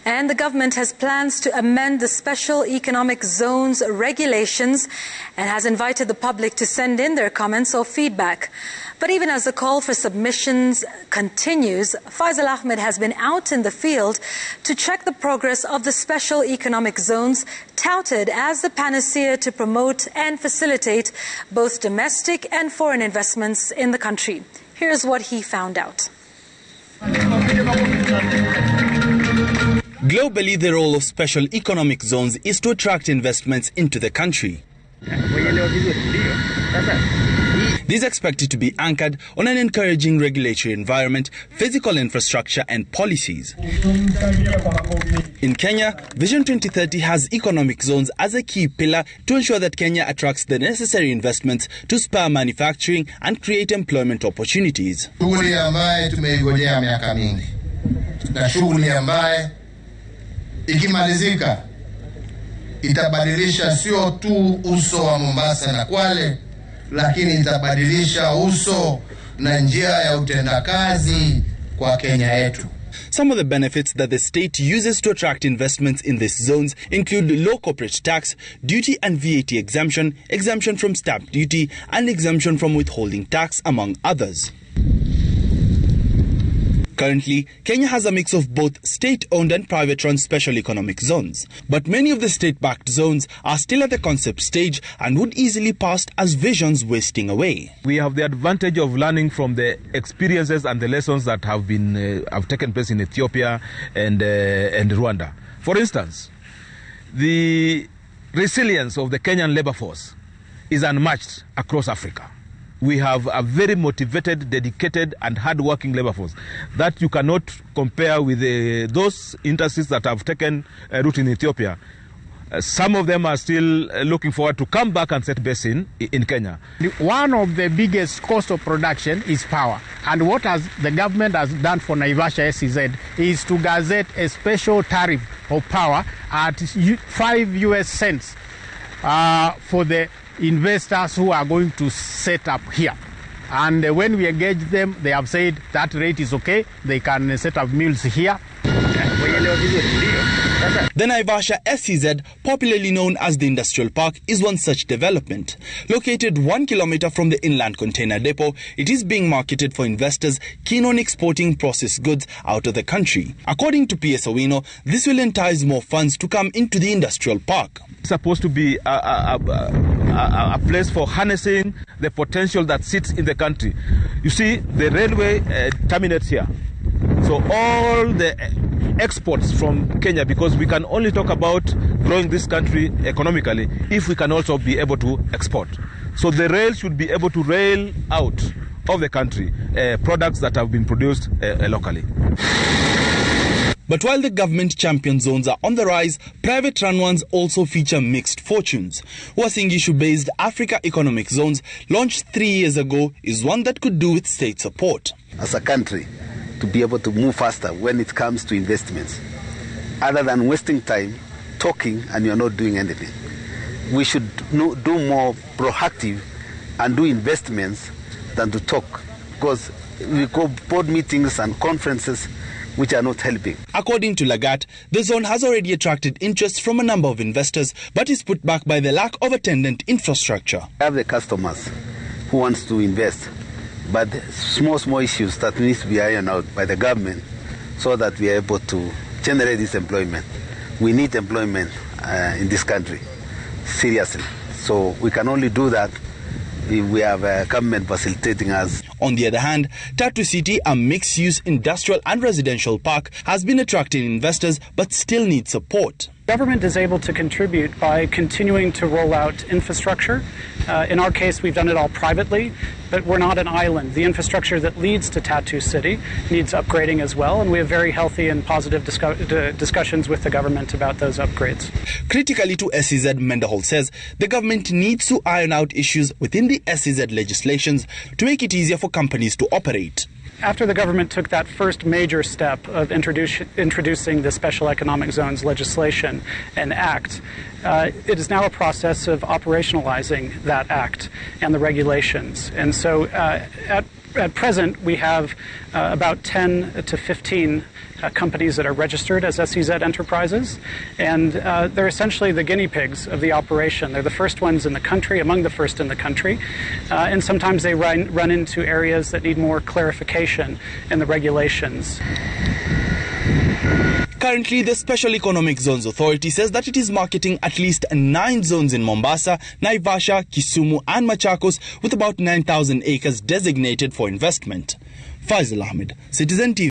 And the government has plans to amend the special economic zones regulations and has invited the public to send in their comments or feedback. But even as the call for submissions continues, Faiza Ahmed has been out in the field to check the progress of the special economic zones, touted as the panacea to promote and facilitate both domestic and foreign investments in the country. Here's what he found out. Globally, the role of special economic zones is to attract investments into the country. These are expected to be anchored on an encouraging regulatory environment, physical infrastructure and policies. In Kenya, Vision 2030 has economic zones as a key pillar to ensure that Kenya attracts the necessary investments to spur manufacturing and create employment opportunities. Shughuli ambaye tumeigojea miaka mingi na shughuli ambaye ikimalizika itabadilisha sio tu uso wa Mombasa na Kwale, lakini itabadilisha uso na njia ya utendakazi kwa Kenya yetu. Some of the benefits that the state uses to attract investments in these zones include low corporate tax, duty and VAT exemption, exemption from stamp duty, and exemption from withholding tax, among others. Currently, Kenya has a mix of both state-owned and private-run special economic zones. But many of the state-backed zones are still at the concept stage and would easily pass as visions wasting away. We have the advantage of learning from the experiences and the lessons that have taken place in Ethiopia and Rwanda. For instance, the resilience of the Kenyan labor force is unmatched across Africa. We have a very motivated, dedicated and hard-working labor force that you cannot compare with those industries that have taken root in Ethiopia. Some of them are still looking forward to come back and set base in Kenya. One of the biggest cost of production is power. And what the government has done for Naivasha SEZ is to gazette a special tariff of power at 5 US cents for the investors who are going to set up here. And when we engage them, they have said that rate is okay. They can set up mills here. The Naivasha SEZ, popularly known as the Industrial Park, is one such development. Located 1 kilometer from the inland container depot, it is being marketed for investors keen on exporting processed goods out of the country. According to PS Owino, this will entice more funds to come into the Industrial Park. It's supposed to be a place for harnessing the potential that sits in the country. You see, the railway terminates here. So all the exports from Kenya, because we can only talk about growing this country economically if we can also be able to export. So the rail should be able to rail out of the country products that have been produced locally. But while the government champion zones are on the rise, private-run ones also feature mixed fortunes. Uasin Gishu-based Africa Economic Zones, launched 3 years ago, is one that could do with state support. As a country, to be able to move faster when it comes to investments, other than wasting time talking and you're not doing anything, we should do more proactive and do investments than to talk, because we go board meetings and conferences which are not helping. According to Gov't, the zone has already attracted interest from a number of investors, but is put back by the lack of attendant infrastructure. We have the customers who wants to invest, but small issues that needs to be ironed out by the government so that we are able to generate this employment. We need employment in this country, seriously. So we can only do that if we have a government facilitating us. On the other hand, Tatu City, a mixed-use industrial and residential park, has been attracting investors but still needs support. Government is able to contribute by continuing to roll out infrastructure. In our case, we've done it all privately, but we're not an island. The infrastructure that leads to Tatu City needs upgrading as well, and we have very healthy and positive discussions with the government about those upgrades. Critically to SEZ, Mendahol says the government needs to iron out issues within the SEZ legislations to make it easier for companies to operate. After the government took that first major step of introducing the Special Economic Zones legislation and act, it is now a process of operationalizing that act and the regulations. And so at At present, we have about 10 to 15 companies that are registered as SEZ enterprises, and they're essentially the guinea pigs of the operation. They're the first ones in the country, among the first in the country, and sometimes they run into areas that need more clarification in the regulations. Currently, the Special Economic Zones Authority says that it is marketing at least 9 zones in Mombasa, Naivasha, Kisumu and Machakos, with about 9,000 acres designated for investment. Faiza Ahmed, Citizen TV.